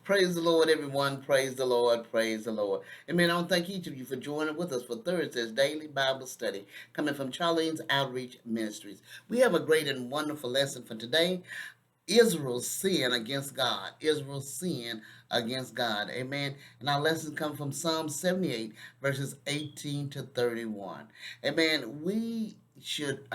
Praise the Lord, everyone. Praise the Lord. Praise the Lord. Amen. I want to thank each of you for joining with us for Thursday's daily Bible study coming from Charlene's Outreach Ministries. We have a great and wonderful lesson for today. Israel's sin against God. Israel's sin against God. Amen. And our lesson comes from Psalm 78, verses 18 to 31. Amen. We should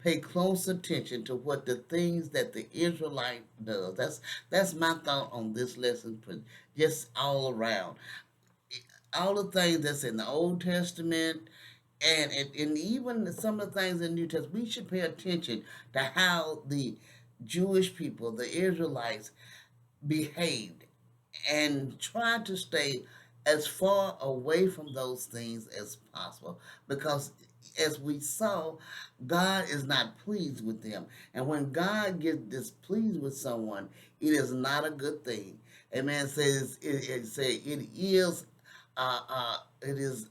pay close attention to what the things that the Israelite does. That's my thought on this lesson, just all around. All the things that's in the Old Testament and even some of the things in the New Testament, we should pay attention to how the Jewish people, the Israelites, behaved and try to stay as far away from those things as possible because as we saw, God is not pleased with them. And when God gets displeased with someone, it is not a good thing. Amen. It is it is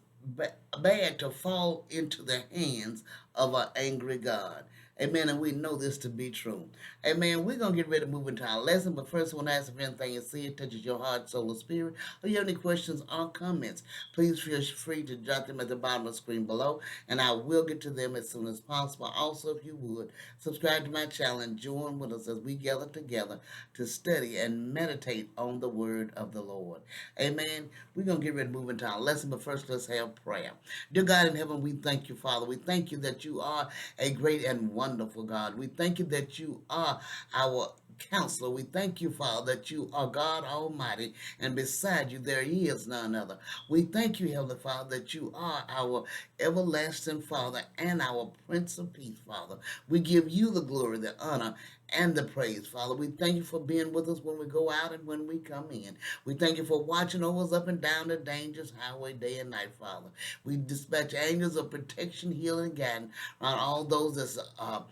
bad to fall into the hands of an angry God. Amen. And we know this to be true. Amen. We're going to get ready to move into our lesson. But first, I want to ask if anything you see touches your heart, soul, or spirit, or you have any questions or comments, please feel free to jot them at the bottom of the screen below, and I will get to them as soon as possible. Also, if you would, subscribe to my channel and join with us as we gather together to study and meditate on the word of the Lord. Amen. We're going to get ready to move into our lesson, but first, let's have prayer. Dear God in heaven, we thank you, Father. We thank you that you are a great and wonderful God. We thank you that you are our counselor. We thank you, Father, that you are God Almighty, and beside you there is none other. We thank you, Heavenly Father, that you are our everlasting Father and our Prince of Peace, Father. We give you the glory, the honor, and the praise, Father. We thank you for being with us when we go out and when we come in. We thank you for watching over us up and down the dangerous highway day and night, Father. We dispatch angels of protection, healing, and guidance on all those that's on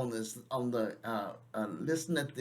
the listen at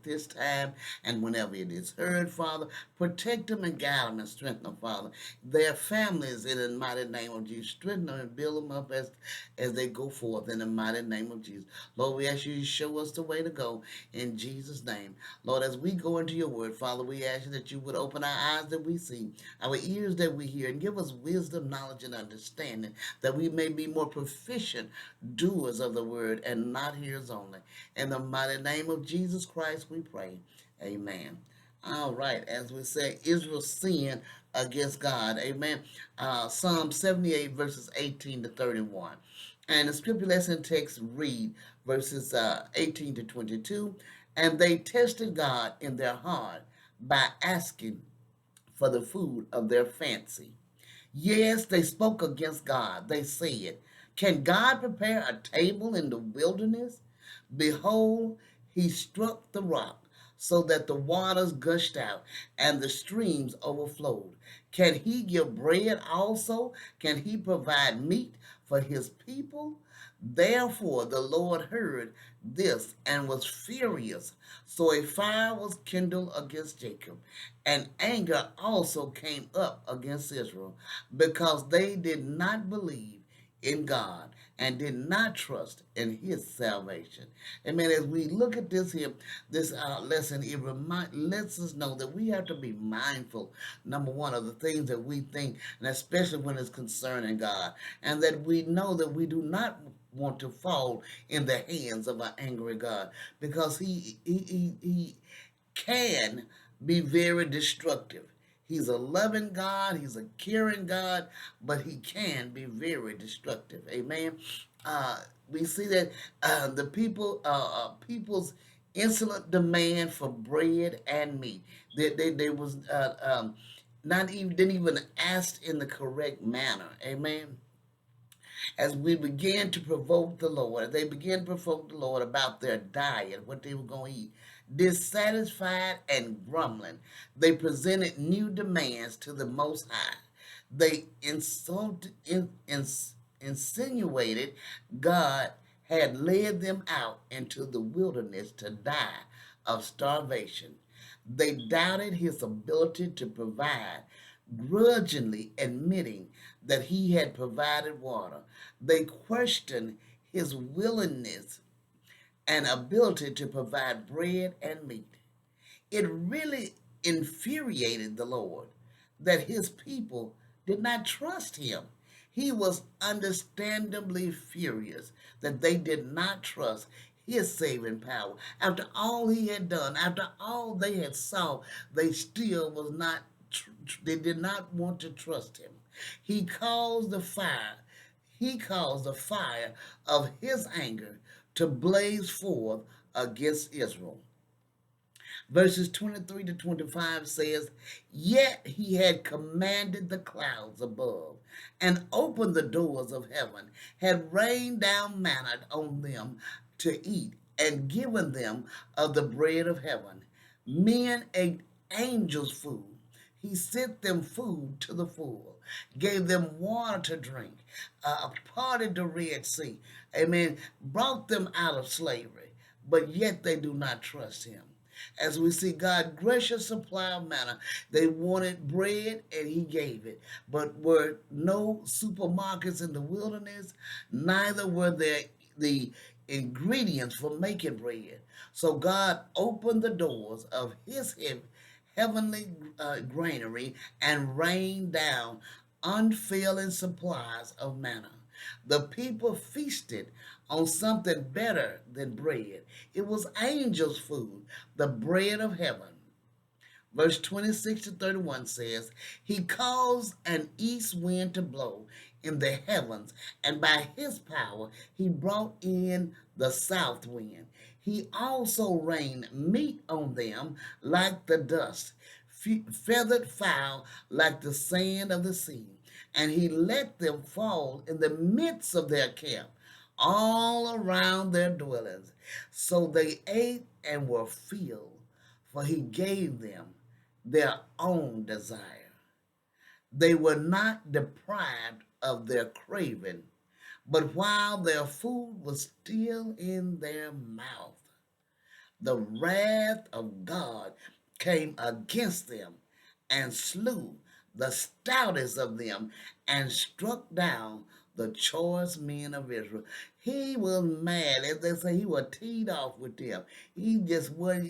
this time and whenever it is heard, Father. Protect them and guide them and strengthen them, Father. Their families in the mighty name of Jesus. Strengthen them and build them up as they go forth in the mighty name of Jesus. Lord, we ask you to show us the way to go in Jesus' name. Lord, as we go into your word, Father, we ask you that you would open our eyes that we see, our ears that we hear, and give us wisdom, knowledge, and understanding that we may be more proficient doers of the word and not hearers only. In the mighty name of Jesus Christ, we pray. Amen. All right, as we say, Israel sinned against God. Amen. Psalm 78, verses 18 to 31. And the scripture lesson text read verses 18 to 22. And they tested God in their heart by asking for the food of their fancy. Yes, they spoke against God. They said, can God prepare a table in the wilderness? Behold, he struck the rock so that the waters gushed out and the streams overflowed. Can he give bread also? Can he provide meat for his people? Therefore the Lord heard this and was furious. So a fire was kindled against Jacob, and anger also came up against Israel, because they did not believe in God and did not trust in his salvation. Amen. As we look at this here, this lesson, lets us know that we have to be mindful, number one, of the things that we think, and especially when it's concerning God, and that we know that we do not want to fall in the hands of an angry God, because he can be very destructive. He's a loving God, he's a caring God, but he can be very destructive. Amen. We see that people's insolent demand for bread and meat. They was not even didn't even ask in the correct manner. Amen. As we began to provoke the Lord, they began to provoke the Lord about their diet, what they were going to eat. Dissatisfied and grumbling, they presented new demands to the Most High. They insinuated God had led them out into the wilderness to die of starvation. They doubted his ability to provide, grudgingly admitting that he had provided water. They questioned his willingness and ability to provide bread and meat. It really infuriated the Lord that his people did not trust him. He was understandably furious that they did not trust his saving power. After all he had done, after all they had saw, they still was not they did not want to trust him. He caused the fire. He caused the fire of his anger to blaze forth against Israel. Verses 23 to 25 says, Yet he had commanded the clouds above and opened the doors of heaven, had rained down manna on them to eat, and given them of the bread of heaven. Men ate angels' food. He sent them food to the full, gave them water to drink, parted the Red Sea, amen, brought them out of slavery, but yet they do not trust him. As we see God gracious supply of manna, they wanted bread and he gave it. But were no supermarkets in the wilderness, neither were there the ingredients for making bread. So God opened the doors of his heavenly granary and rained down unfailing supplies of manna. The people feasted on something better than bread. It was angels' food, the bread of heaven. Verse 26 to 31 says, He caused an east wind to blow in the heavens, and by his power he brought in the south wind. He also rained meat on them like the dust, feathered fowl like the sand of the sea. And he let them fall in the midst of their camp, all around their dwellings. So they ate and were filled, for he gave them their own desire. They were not deprived of their craving, but while their food was still in their mouth, the wrath of God came against them and slew the stoutest of them and struck down the choice men of Israel. He was mad, as they say, he was teed off with them. He just was.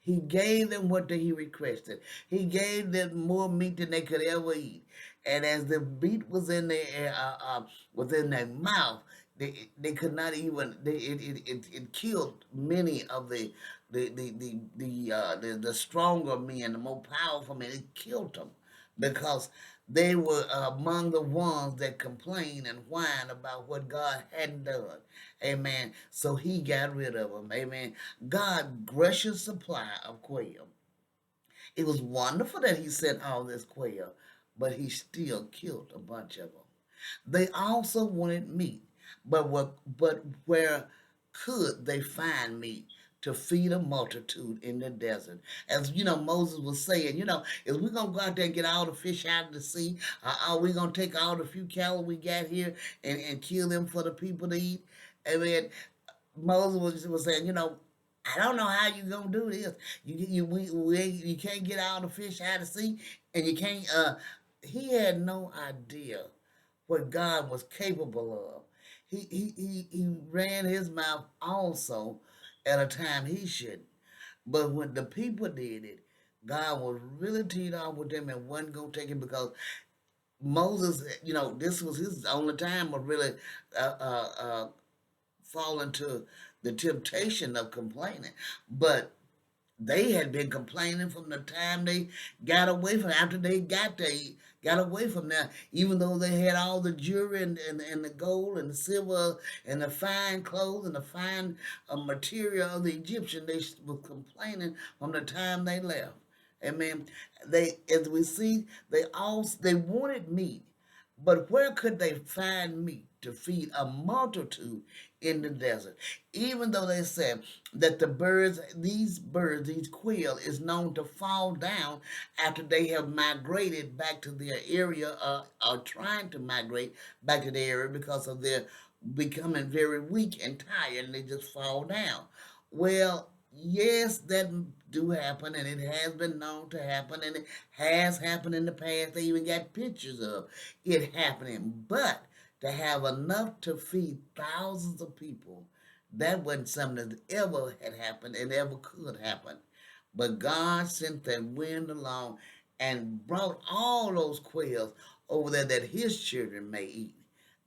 He gave them what he requested. He gave them more meat than they could ever eat. And as the meat was in their mouth, they could not even. It killed many of the stronger men, the more powerful men. It killed them because they were among the ones that complained and whined about what God hadn't done. Amen. So he got rid of them. Amen. God gracious supply of quail. It was wonderful that he sent all this quail, but he still killed a bunch of them. They also wanted meat, but where could they find meat to feed a multitude in the desert? As you know, Moses was saying, if we're gonna go out there and get all the fish out of the sea, are we gonna take all the few cattle we got here and kill them for the people to eat? I mean, Moses was saying, I don't know how you gonna do this. You can't get all the fish out of the sea, and you can't. He had no idea what God was capable of. He ran his mouth also at a time he shouldn't. But when the people did it, God was really teed off with them and wasn't gonna take it because Moses, this was his only time of really uh, uh, uh, fall into the temptation of complaining. But they had been complaining from the time they got away from after they got away from there, even though they had all the jewelry and the gold and the silver and the fine clothes and the fine material of the Egyptian. They were complaining from the time they left. Amen. They, as we see, they wanted meat, but where could they find meat to feed a multitude in the desert? Even though they said that these quail, is known to fall down after they have migrated back to their area, or trying to migrate back to their area because of their becoming very weak and tired, and they just fall down. Well, yes, that do happen, and it has been known to happen, and it has happened in the past. They even got pictures of it happening. But to have enough to feed thousands of people, that wasn't something that ever had happened and ever could happen. But God sent that wind along and brought all those quails over there that his children may eat.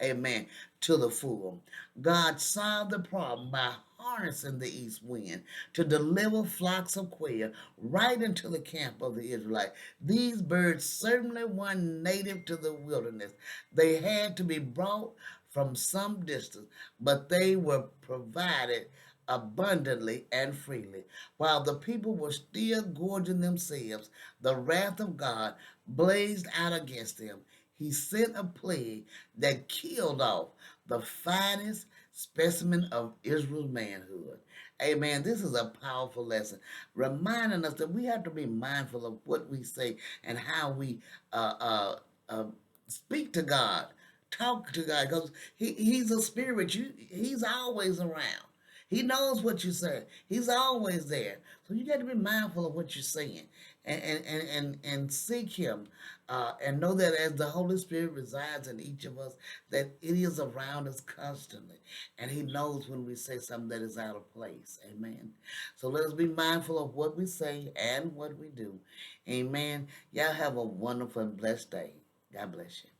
Amen. To the full. God solved the problem by harnessing the east wind to deliver flocks of quail right into the camp of the Israelites. These birds certainly weren't native to the wilderness. They had to be brought from some distance, but they were provided abundantly and freely. While the people were still gorging themselves, the wrath of God blazed out against them. He sent a plague that killed off the finest specimen of Israel's manhood. Amen. This is a powerful lesson, reminding us that we have to be mindful of what we say and how we uh, uh, uh, speak to God, talk to God, because He's a spirit. He's always around. He knows what you're saying. He's always there. So you got to be mindful of what you're saying and seek him. And know that as the Holy Spirit resides in each of us, that it is around us constantly. And he knows when we say something that is out of place. Amen. So let us be mindful of what we say and what we do. Amen. Y'all have a wonderful and blessed day. God bless you.